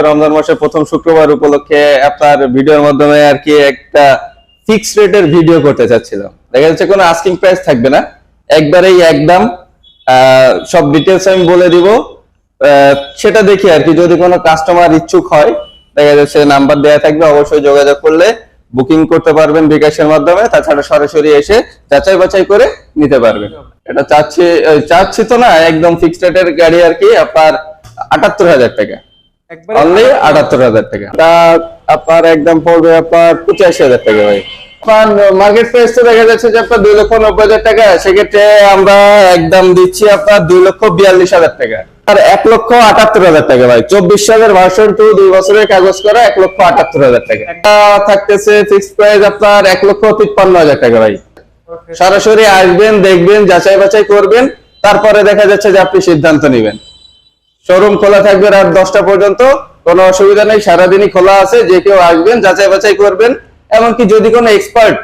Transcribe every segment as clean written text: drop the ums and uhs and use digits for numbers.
রমজান মাসের প্রথম শুক্রবার উপলক্ষে আপনার ভিডিওর মাধ্যমে আর কি একটা ফিক্সড রেটের ভিডিও করতে চাচ্ছিলাম। দেখা যাচ্ছে কোনো আস্কিং প্রাইস থাকবে না, একবারেই একদম সব ডিটেলস আমি বলে দিব। সেটা দেখি আর কি, যদি কোনো কাস্টমার ইচ্ছুক হয় দেখা যাচ্ছে নাম্বার দেওয়া থাকবে, অবশ্যই যোগাযোগ করলে বুকিং করতে পারবেন বিকাশের মাধ্যমে। তাছাড়া সরাসরি এসে যাচাই বাছাই করে নিতে পারবেন। এটা চাচ্ছি তো না, একদম ফিক্সড রেটের গাড়ি আর কি, আপনার ৭৮,০০০ টাকা, অনলি ৭৮,০০০ টাকা। এটা আপনার একদম পড়বে আপনার ৮৫,০০০ টাকা ভাই। আপনার মার্কেট প্রাইস তো দেখা যাচ্ছে যে আপনার ২,৯০,০০০ টাকা, সেক্ষেত্রে আমরা একদম দিচ্ছি আপনার ২,৪২,০০০ টাকা আর ১,৭৮,০০০ টাকা ভাই। ২৪ সালের ভার্সন 2 2 বছরের কাগজ করা ১,৭৮,০০০ টাকা। এটা থাকতেছে ফিক্সড প্রাইস আপনার ১,৫৩,০০০ টাকা ভাই। সরাসরি আসবেন, দেখবেন, যাচাই বাছাই করবেন, তারপরে দেখা যাচ্ছে যে আপনি সিদ্ধান্ত নেবেন। শোরুম খোলা থাকবে রাত 10টা পর্যন্ত, কোনো অসুবিধা নেই, সারাদিনই খোলা আছে। যে কেউ আসবেন, যাচাই বাছাই করবেন, এমনকি যদি কোনো এক্সপার্ট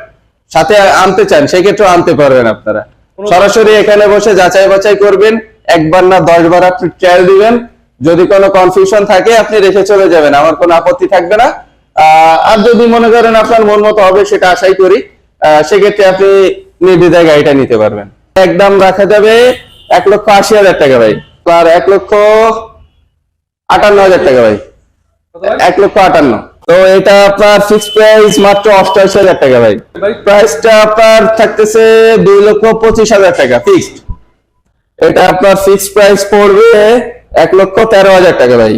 সাথে আনতে চান সেক্ষেত্রে আনতে পারবেন। আপনারা সরাসরি এখানে বসে যাচাই বাছাই করবেন, একবার না 10 বার আপনি ট্রায়াল দিবেন। যদি কোনো কনফিউশন থাকে আপনি রেখে চলে যাবেন, আমার কোনো আপত্তি থাকবে না। আর যদি মনে করেন আপনার মন মতো হবে, সেটা আশাই করি, সেক্ষেত্রে আপনি নির্দ্বিধায় গাড়িটা নিতে পারবেন। একদম রাখা যাবে ১,৮০,০০০ টাকা ভাই, আর ১,৫৮,০০০ টাকা ভাই, ১,৫৮,০০০। তো এটা আপনার ফিক্সড প্রাইস মাত্র ৮৮,০০০ টাকা ভাই। প্রাইসটা আপনার থাকতেছে ২,২৫,০০০ টাকা ফিক্সড। এটা আপনার ফিক্সড প্রাইস পড়বে ১,১৩,০০০ টাকা ভাই।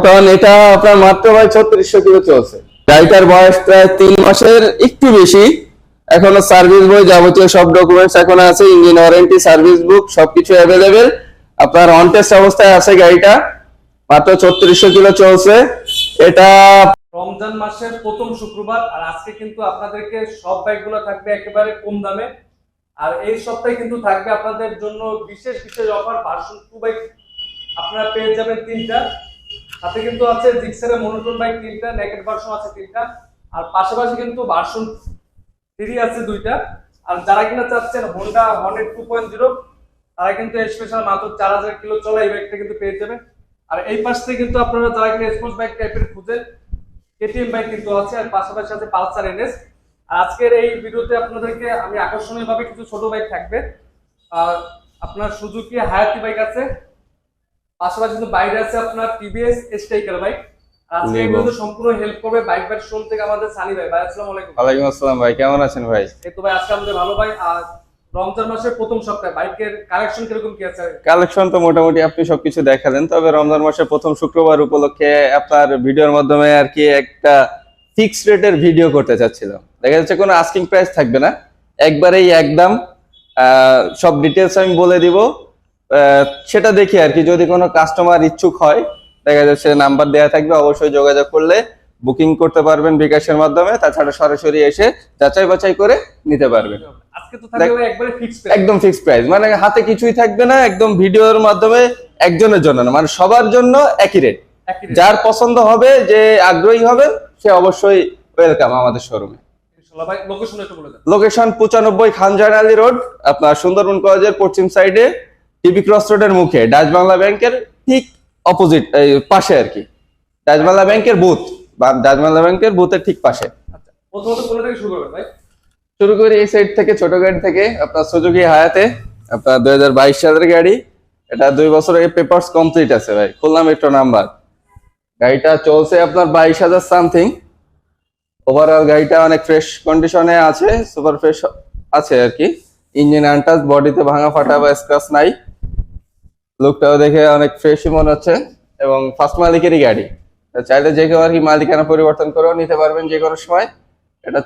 কারণ এটা আপনার মাত্র ভাই ৩৬০০ কিলো চলছে। গাড়িটার বয়স প্রায় ৩ মাসের একটু বেশি। এখনো সার্ভিস বই যাবতীয় সব ডকুমেন্টস এখনো আছে, ইঞ্জিন ওয়ারেন্টি, সার্ভিস বুক সবকিছু অ্যাভেলেবেল। আপনার অন টেস্ট অবস্থায় আছে গাড়িটা, মাত্র ৩৬০০ কিলো চলছে। এটা রমজান মাসের প্রথম শুক্রবার, আর আজকে কিন্তু আপনাদেরকে সব বাইকগুলো থাকবে একেবারে কম দামে। আর এই সপ্তাহে কিন্তু থাকবে আপনাদের জন্য বিশেষ বিশেষ অফার। ভার্সন 2 বাইক আপনারা পেয়ে যাবেন 3টা, সাথে কিন্তু আছে জিক্সারের মনোটন বাইক 3টা, নেকেড ভার্সন আছে 3টা, আর পাশাপাশি কিন্তু ভার্সন 3 আছে 2টা। আর যারা কিনা চাচ্ছেন হোন্ডা হর্নেট 2.0, তারা কিন্তু স্পেশাল মাত্র ৪০০০ কিলো চলা এই বাইকটা কিন্তু পেয়ে যাবেন। আর এই পাশ থেকে কিন্তু আপনারা যারা কিনা স্পোর্টস বাইক টাইপের খুঁজেন, কেটিএম বাইক কিন্তু আছে, আর পাশাপাশি আছে পালসার এনএস। আর আজকের এই ভিডিওতে আপনাদেরকে আমি আকর্ষণীয় ভাবে কিছু ছোট বাইক থাকবে। আর আপনার সুজুকি হায়াতি বাইক আছে, পাশাপাশি কিন্তু বাইরে আছে আপনার টিভিএস স্ট্রাইকার বাইক। আজকে এই ভিডিওতে সম্পূর্ণ হেল্প করবে বাইক শোরুম থেকে আমাদের সানি ভাই। ভাই আসসালামু আলাইকুম। ওয়ালাইকুম আসসালাম ভাই, কেমন আছেন ভাই? এই তো ভাই আজকে আমাদের ভালো ভাই। আর রমজান মাসের প্রথম সপ্তাহে বাইকের কালেকশন কিরকম কি আছে? কালেকশন তো মোটামুটি আপনি সবকিছু দেখালেন, তবে রমজান মাসের প্রথম শুক্রবার উপলক্ষে আপনার ভিডিওর মাধ্যমে আর কি একটা ফিক্সড রেটের ভিডিও করতে চাচ্ছিলাম। দেখা যাচ্ছে কোনো আস্কিং প্রাইস থাকবে না, একবারেই একদম সব ডিটেলস আমি বলে দিব। সেটা দেখি আর কি, যদি কোনো কাস্টমার ইচ্ছুক হয় দেখা যাচ্ছে নাম্বার দেওয়া থাকবে, অবশ্যই যোগাযোগ করলে বুকিং করতে পারবেন বিকাশের মাধ্যমে। তাছাড়া সরাসরি এসে যাচাই বাছাই করে নিতে পারবেন। আজকে তো থাকবে একবারে ফিক্সড প্রাইস, একদম ফিক্সড প্রাইস, মানে হাতে কিছুই থাকবে না, একদম ভিডিওর মাধ্যমে একজনের জন্য না, মানে সবার জন্য একই রেট। যার পছন্দ হবে, যে আগ্রহী হবেন, সে অবশ্যই ওয়েলকাম আমাদের শোরুমে। ইনশাআল্লাহ ভাই লোকেশন একটু বলে দেন। লোকেশন ৯৫ খানজাহান আলী রোড, আপনার সুন্দরবন কলেজের পশ্চিম সাইডে টিবি ক্রস রোডের মুখে ডাচ বাংলা ব্যাংকের ঠিক অপোজিট পাশে আর কি। ডাচ বাংলা ব্যাংকের বুথ, বা ডাচ বাংলা ব্যাংকের বুথের ঠিক পাশে। আচ্ছা, প্রথমত কোন থেকে শুরু করবেন ভাই? শুরু করি এই সাইড থেকে, ছোট গাড়ি থেকে। আপনার সুজুকি হায়াতে, আপনার ২০২২ সালের গাড়ি। এটা 2 বছরের পেপারস কমপ্লিট আছে ভাই, খুলনা মেট্রো নাম্বার। গাড়িটা চলছে আপনার ২২,০০০ সামথিং। ওভারঅল গাড়িটা অনেক ফ্রেশ কন্ডিশনে আছে, সুপার ফ্রেশ আছে আর কি। ইঞ্জিন আনটাচ, বডিতে ভাঙা ফাটা বা স্ক্র্যাচ নাই। লুকটাও দেখে অনেক ফ্রেশই মনে হচ্ছে, এবং ফার্স্ট মালিকেরই গাড়ি। চাইলে যে কেউ আর কি মালিকানা পরিবর্তন করেও নিতে পারবেন যে কোনো সময়। এটা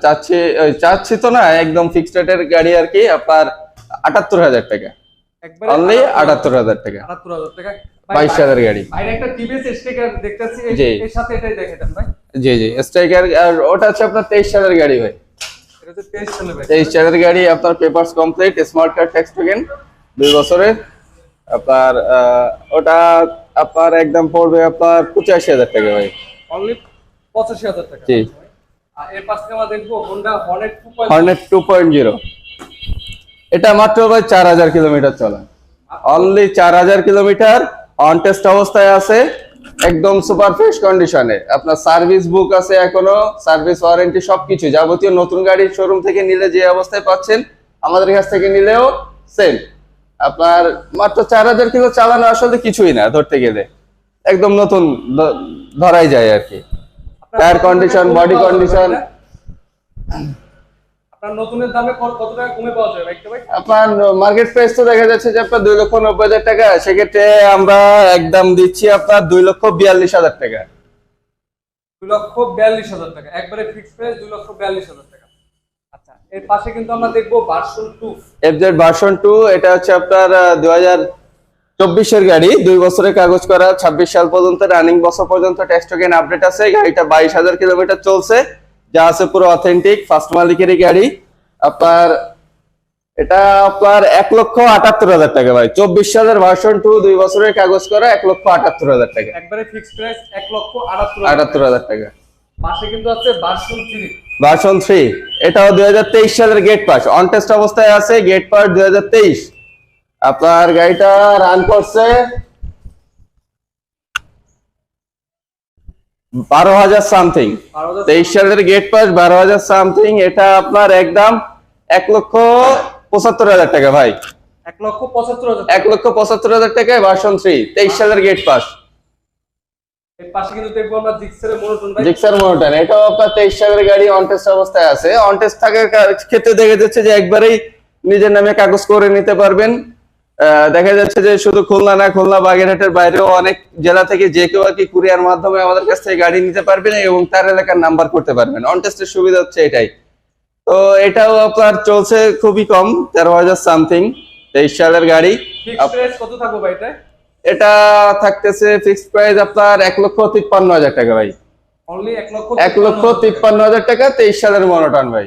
চাচ্ছি তো না, একদম ফিক্সড রেটের গাড়ি আর কি, আপনার ৭৮,০০০ টাকা, অনলি ৭৮,০০০ টাকা, ৭৮,০০০ টাকা। ২২ সালের গাড়ি। বাইরে একটা টিভিএস স্ট্রাইকার দেখতেছি, এর সাথে এটাই দেখে দেন ভাই। জি জি, স্ট্রাইকার। আর ওটা হচ্ছে আপনার ২৩ সালের গাড়ি ভাই। এটা তো 23 সালের ভাই। ২৩ সালের গাড়ি, আপনার papers complete, smart card, tax token 2 বছরের। আপনার ওটা আপনার একদম পড়বে আপনার ৮৫,০০০ টাকা ভাই, অনলি ৮৫,০০০ টাকা। জি। আর এর পাশে আমরা দেখবো হোন্ডা হর্নেট 2.0। এটা মাত্র ভাই ৪০০০ কিলোমিটার চলা, অনলি ৪০০০ কিলোমিটার। অন টেস্ট অবস্থায় আছে, একদম সুপার ফ্রেশ কন্ডিশনে। আপনার সার্ভিস বুক আছে, এখনো সার্ভিস ওয়ারেন্টি সবকিছু যাবতীয় নতুন গাড়ির শোরুম থেকে নিলে যে অবস্থায় পাচ্ছেন আমাদের কাছ থেকে নিলেও সেম। আপনার মাত্র 4000 কিলো চালানো আসলে কিছুই না ধরতে গেলে, একদম নতুন ধরাই যায় আর কি। Tyre condition, body condition. আপনার নতুনের দামে কত টাকা কমে পাওয়া যাবে ভাই? আপনার মার্কেট প্রাইস তো দেখা যাচ্ছে যে আপনার 2,90,000 টাকা, সেক্ষেত্রে আমরা একদম দিচ্ছি আপনার 2,42,000 টাকা। 2,42,000 টাকা একবারে ফিক্সড প্রাইস, 2,42,000 টাকা। আচ্ছা, এর পাশে কিন্তু আমরা দেখবো ভার্সন 2 এফজেড ভার্সন 2। এটা হচ্ছে আপনার 2024 এর গাড়ি, 2 বছরের কাগজ করা, 26 সাল পর্যন্ত রানিং, বছর পর্যন্ত ট্যাক্স টোকেন আপডেট আছে। গাড়িটা 22,000 কিলোমিটার চলছে, যা আছে পুরো অথেন্টিক ফার্স্ট মালিকেরই গাড়ি। আপনার এটা আপনার 1,78,000 টাকা ভাই। 24 সালের ভার্সন 2, 2 বছরের কাগজ করা, 1,78,000 টাকা। একবারে ফিক্সড প্রাইস 1,78,000 78,000 টাকা। পাশে কিন্তু আছে ভার্সন 3। ভার্সন 3 এটাও 2023 সালের গেট পাস, অন টেস্ট অবস্থায় আছে, গেট পাস 2023। আপনার গাড়িটা রান করছে 12,000 সামথিং। 23 সালের গেট পাস, 12,000 সামথিং। এটা আপনার একদম 1,75,000 টাকা ভাই। 1,75,000 1,75,000 টাকায় ভার্সন 3, 23 সালের গেট পাস। এর পাশে কিন্তু দেখবো আমরা জিক্সারের মনোটন ভাই। জিক্সার মনোটন, এটাও আপনার 23 সালের গাড়ি, অন টেস্ট অবস্থায় আছে। অন টেস্ট থাকার ক্ষেত্রে দেখা যাচ্ছে যে একবারেই নিজের নামে কাগজ করে নিতে পারবেন। দেখা যাচ্ছে যে শুধু খুলনা না, খুলনা বাগেরহাটের বাইরেও অনেক জেলা থেকে যে কেউ আর কি কুরিয়ার মাধ্যমে আমাদের কাছ থেকে গাড়ি নিতে পারবেন এবং তার এলাকার নাম্বার করতে পারবেন। অন টেস্টের সুবিধা হচ্ছে এটাই। তো এটাও আপনার চলছে খুবই কম, 13,000 সামথিং, 23 সালের গাড়ি। ফিক্সড প্রাইস কত থাকবে ভাই এটা? এটা থাকতেছে ফিক্সড প্রাইস আপনার 1,53,000 টাকা ভাই। অনলি 1,53,000 টাকা, 23 সালের মনোটন ভাই,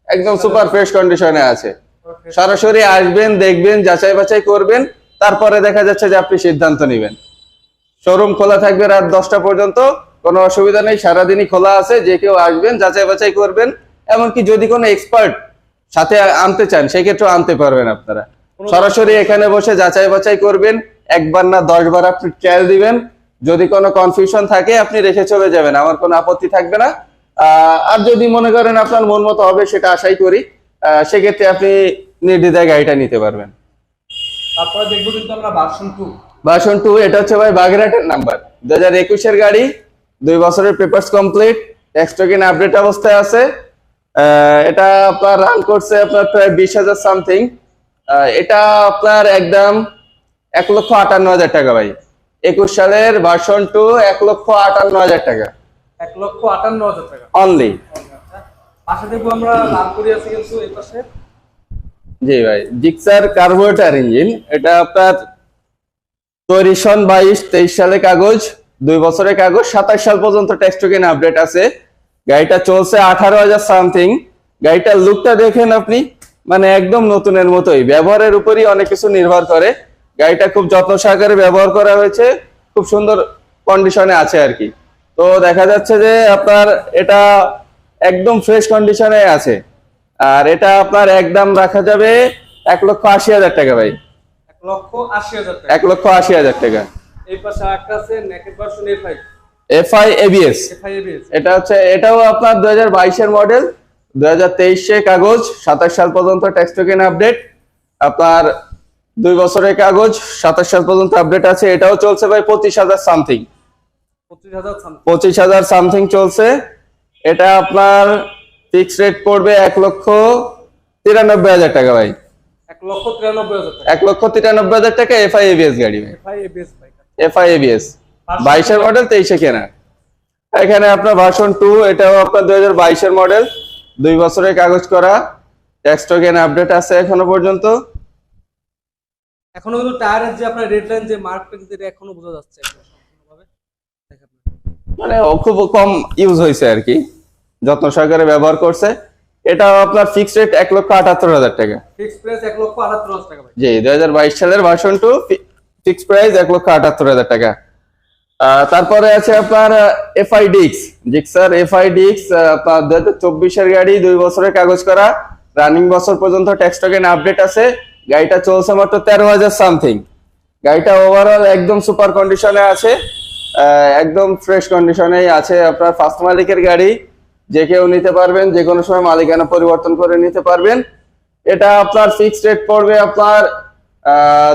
একদম সুপার ফ্রেশ কন্ডিশনে আছে। সরাসরি আসবেন, দেখবেন, যাচাই বাছাই করবেন, তারপরে দেখা যাচ্ছে যে আপনি সিদ্ধান্ত নেবেন। শোরুম খোলা থাকবে রাত 10টা পর্যন্ত, কোনো অসুবিধা নেই, সারাদিনই খোলা আছে। যে কেউ আসবেন, যাচাই বাছাই করবেন, এমনকি যদি কোনো এক্সপার্ট সাথে আনতে চান সেক্ষেত্রেও আনতে পারবেন আপনারা। সরাসরি এখানে বসে যাচাই বাছাই করবেন, একবার না 10 বার আপনি ট্রায়াল দিবেন। যদি কোনো কনফিউশন থাকে আপনি রেখে চলে যাবেন, আমার কোনো আপত্তি থাকবে না। আর যদি মনে করেন আপনার মন মতো হবে, সেটা আশাই করি, সেক্ষেত্রে আপনি নির্দ্বিধায় গাড়িটা নিতে পারবেন। তারপরে দেখবো কিন্তু আমরা ভার্সন 2। ভার্সন 2 এটা হচ্ছে ভাই বাগেরহাটের নাম্বার, 2021 এর গাড়ি, 2 বছরের papers complete, tax token update অবস্থায় আছে। এটা আপনার রান করছে আপনার প্রায় 20,000 সামথিং। এটা আপনার একদম 1,58,000 টাকা ভাই। 21 সালের ভার্সন 2, 1,58,000 টাকা 1,58,000 টাকা অনলি। পাশে দেখবো আমরা লাল করে আছে কিন্তু এই পাশে। জি ভাই, জিক্সার কার্বোরেটর ইঞ্জিন। এটা আপনার তৈরি সন 22-23 সালে কাগজ, 2 বছরের কাগজ, 27 সাল পর্যন্ত ট্যাক্স টোকেন আপডেট আছে। গাড়িটা চলছে 18,000 সামথিং। গাড়িটার লুকটা দেখেন আপনি, মানে একদম নতুনের মতোই। ব্যবহারের উপরই অনেক কিছু নির্ভর করে। গাড়িটা খুব যত্ন সহকারে ব্যবহার করা হয়েছে, খুব সুন্দর কন্ডিশনে আছে আর কি। তো দেখা যাচ্ছে যে আপনার এটা একদম ফ্রেশ কন্ডিশনে আছে। আর এটা আপনার একদম রাখা যাবে 1,80,000 টাকা ভাই। 1,80,000 টাকা। 1,80,000 টাকা। এই পাশে একটা আছে naked version A5। FI ABS। A5 ABS। এটা হচ্ছে, এটাও আপনার 2022 এর মডেল, 2023 এ কাগজ, 27 সাল পর্যন্ত ট্যাক্স টোকেন আপডেট। আপনার 2 বছরের কাগজ, 27 সাল পর্যন্ত আপডেট আছে। এটাও চলছে ভাই 25,000 সামথিং। 25,000 সামথিং। 25,000 সামথিং চলছে। এটা আপনার ফিক্স রেট পড়বে 1,93,000 টাকা ভাই। 1,93,000 টাকা। 1,93,000 টাকা FI ABS গাড়ি ভাই। A5 ABS ভাই। FI ABS 22 এর মডেল, 23 এ কেনা। এখানে আপনার ভার্সন 2, এটাও আপনার 2022 এর মডেল, 2 বছরের কাগজ করা, ট্যাক্স টোকেন আপডেট আছে এখনো পর্যন্ত। এখনো কিন্তু টায়ারের যে আপনার রেড লাইন যে মার্কটা কিন্তু এটা এখনো বোঝা যাচ্ছে একদম সম্পূর্ণভাবে। দেখেন মানে খুব কম ইউজ হয়েছে আর কি, যত্ন সহকারে ব্যবহার করছে। এটাও আপনার ফিক্স রেট 1,78,000 টাকা। ফিক্স প্রাইস 1,78,000 টাকা ভাই। জি, 2022 সালের ভার্সন 2, ফিক্স প্রাইস 1,78,000 টাকা। তারপরে আছে আপনার FI ডিক্স, জিক্সার FI ডিক্স, আপনার 2024 এর গাড়ি, 2 বছরের কাগজ করা, রানিং বছর পর্যন্ত ট্যাক্স টোকেন আপডেট আছে। গাড়িটা চলছে মাত্র 13,000 সামথিং। গাড়িটা ওভারঅল একদম সুপার কন্ডিশনে আছে। একদম ফ্রেশ কন্ডিশনেই আছে, আপনার ফার্স্ট মালিকের গাড়ি, যে কেউ নিতে পারবেন, যে কোনো সময় মালিকানা পরিবর্তন করে নিতে পারবেন। এটা আপনার ফিক্সড রেট পড়বে আপনার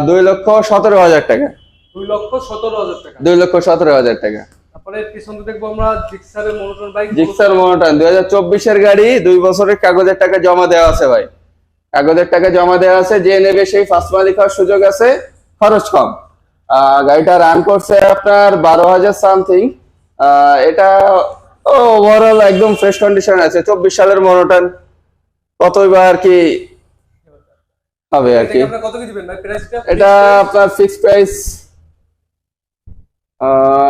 2,17,000 টাকা। 2,17,000 টাকা। 2,17,000 টাকা। তারপরে পিছনে দেখবো আমরা জিক্সারের মনোটন বাইক। জিক্সার মনোটন 2024 গাড়ি, 2 বছরের কাগজের টাকা জমা দেওয়া আছে ভাই, কাগজের টাকা জমা দেওয়া আছে, যে নেবে সেই ফার্স্ট মালিক হওয়ার সুযোগ আছে, খরচ কম। গাড়িটা রান করছে আপনার 12,000 সামথিং। এটা ওভারঅল একদম ফ্রেশ কন্ডিশন আছে, 24 সালের মনোটন, কতই বা আর কি হবে আর কি। আপনারা কত কি দিবেন ভাই প্রাইসটা? এটা আপনার ফিক্সড প্রাইস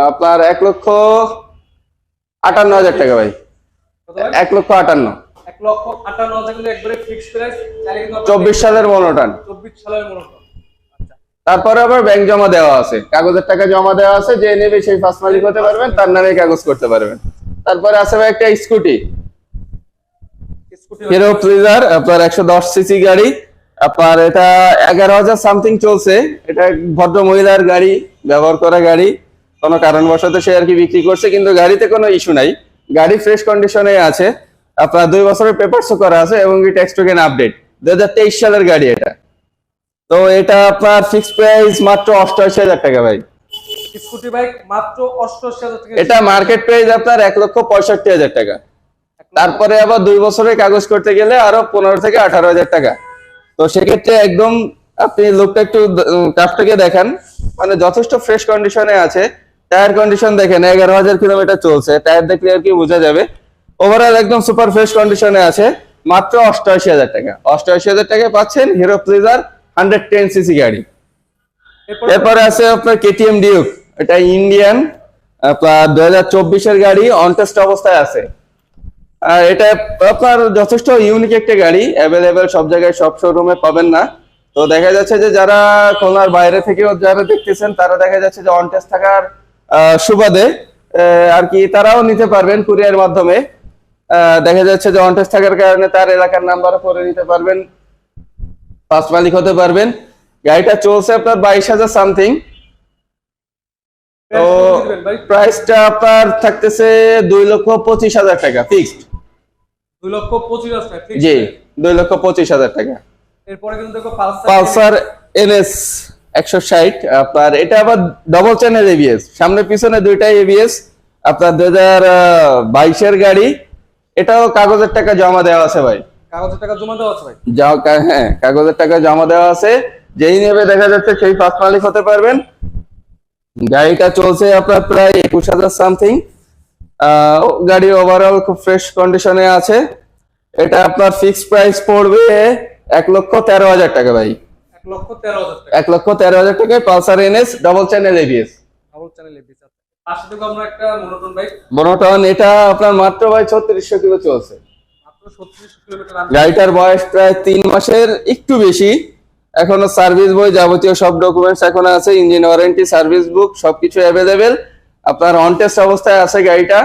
আপনার 1,58,000 টাকা ভাই। কত ভাই? 1,58,000। 1,58,000 কিন্তু একবারে ফিক্সড প্রাইস। চাইলে কিন্তু 24 সালের মনোটন। 24 সালের মনোটন। আচ্ছা। তারপরে আবার ব্যাংক জমা দেওয়া আছে, কাগজের টাকা জমা দেওয়া আছে, যে নেবে সেই ফার্স্ট মালিক হতে পারবেন, তার নামে কাগজ করতে পারবেন। তারপরে আছে ভাই একটা স্কুটি, স্কুটি হিরো প্লিজার, আপনার 110 সিসি গাড়ি, আপনার এটা 11,000 সামথিং চলছে। এটা এক ভদ্র মহিলার গাড়ি, ব্যবহার করা গাড়ি, কোনো কারণবশত সে আর কি বিক্রি করছে, কিন্তু গাড়িতে কোনো ইস্যু নাই, গাড়ি ফ্রেশ কন্ডিশনে আছে। আপনার 2 বছরের পেপারসও করা আছে এবং ট্যাক্স টোকেন আপডেট। 2023 সালের গাড়ি এটা। তো এটা আপনার ফিক্সড প্রাইস মাত্র 88,000 টাকা ভাই। স্কুটি বাইক মাত্র 88,000 টাকা। এটা মার্কেট প্রাইস আপনার 1,65,000 টাকা। তারপরে আবার 2 বছরের কাগজ করতে গেলে আরো 15 থেকে 18,000 টাকা। তো সেক্ষেত্রে একদম আপনি লোকটা একটু কাপটাকে দেখান, মানে যথেষ্ট ফ্রেশ কন্ডিশনে আছে। টায়ার কন্ডিশন দেখেন, 11,000 কিলোমিটার চলছে, টায়ার দেখলে আর কি বোঝা যাবে। ওভারঅল একদম সুপার ফ্রেশ কন্ডিশনে আছে, মাত্র 88,000 টাকা। 88,000 টাকায় পাচ্ছেন হিরো প্লিজার 110 সিসি গাড়ি। এরপরে আছে আপনার কেটিএম ডিউক, এটা ইন্ডিয়ান, আপনার 2024 গাড়ি, অন টেস্ট অবস্থায় আছে। আর এটা আপনার যথেষ্ট ইউনিক একটা গাড়ি, অ্যাভেলেবেল সব জায়গায় সব শোরুমে পাবেন না। তো দেখা যাচ্ছে যে যারা খুলনার বাইরে থেকেও যারা দেখতেছেন, তারা দেখা যাচ্ছে যে অন টেস্ট থাকার সুবাদে আর কি তারাও নিতে পারবেন কুরিয়ার মাধ্যমে। দেখা যাচ্ছে যে অন টেস্ট থাকার কারণে তার এলাকার নাম্বারও করে নিতে পারবেন, ফার্স্ট মালিক হতে পারবেন। গাড়িটা চলছে আপনার 22,000 সামথিং। তো প্রাইসটা আপনার থাকতেছে 2,25,000 টাকা ফিক্সড। 2,25,000 টাকা ঠিক। জি, 2,25,000 টাকা। এরপরে কিন্তু দেখো পালসার এনএস 160, আপনার এটা আবার ডবল চ্যানেল এবিএস, সামনে পিছনে দুইটাই এবিএস, আপনার 2022 গাড়ি। এটাও কাগজের টাকা জমা দেওয়া আছে ভাই। কাগজের টাকা জমা দেওয়া আছে ভাই। হ্যাঁ, কাগজের টাকা জমা দেওয়া আছে, যেই নেবে দেখা যাচ্ছে সেই ফার্স্ট মালিক হতে পারবেন। গাড়িটা চলছে আপনার প্রায় 21,000 সামথিং। গাড়ি ওভারঅল খুব ফ্রেশ কন্ডিশনে আছে। এটা আপনার ফিক্সড প্রাইস পড়বে 1,13,000 টাকা ভাই। 1,13,000 টাকা। 1,13,000 টাকায় Pulsar NS double channel ABS. Double channel ABS. পাশে দেখো আমরা একটা মনোটন বাইক। মনোটন এটা আপনার মাত্র ভাই 3600 কিলো চলছে। মাত্র 36 কিলোমিটার। গাড়িটার বয়স প্রায় 3 মাসের একটু বেশি। এখনো সার্ভিস বই যাবতীয় সব ডকুমেন্টস এখনো আছে, ইঞ্জিন ওয়ারেন্টি, সার্ভিস বুক সবকিছু অ্যাভেলেবেল। আপনার অন টেস্ট অবস্থায় আছে গাড়িটা,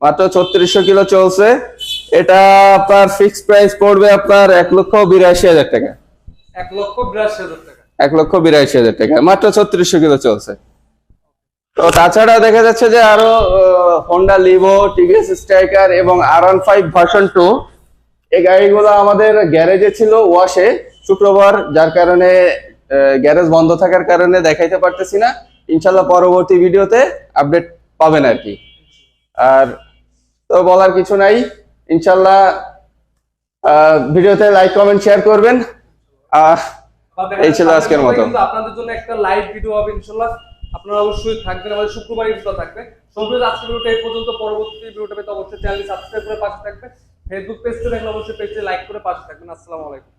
মাত্র 3600 কিলো চলছে। এটা আপনার ফিক্সড প্রাইস পড়বে আপনার 1,82,000 টাকা। 1,82,000 টাকা। 1,82,000 টাকা, মাত্র 3600 কিলো চলছে। তো তাছাড়া দেখা যাচ্ছে যে আরো হোন্ডা লিভো, টিভিএস স্ট্রাইকার এবং R15 ভার্সন 2 এই গাড়িগুলো আমাদের গ্যারেজে ছিল ওয়াশে শুক্রবার, যার কারণে গ্যারেজ বন্ধ থাকার কারণে দেখাইতে পারতেছি না। ইনশাল্লাহ পরবর্তী ভিডিওতে আপডেট পাবেন আর কি। আর তো বলার কিছু নাই, ইনশাল্লাহ ভিডিওতে লাইক কমেন্ট শেয়ার করবেন। এই ছিল আজকের মতো। কিন্তু আপনাদের জন্য একটা লাইভ ভিডিও হবে ইনশাআল্লাহ, আপনারা অবশ্যই থাকবেন, আমাদের শুক্রবার ভিডিও থাকবে। সবগুলো আজকের ভিডিওটা এই পর্যন্ত। পরবর্তী ভিডিওটা পেতে অবশ্যই চ্যানেলটি সাবস্ক্রাইব করে পাশে থাকবেন। ফেসবুক পেজটা দেখলে অবশ্যই পেজটি লাইক করে পাশে থাকবেন। আসসালামু আলাইকুম।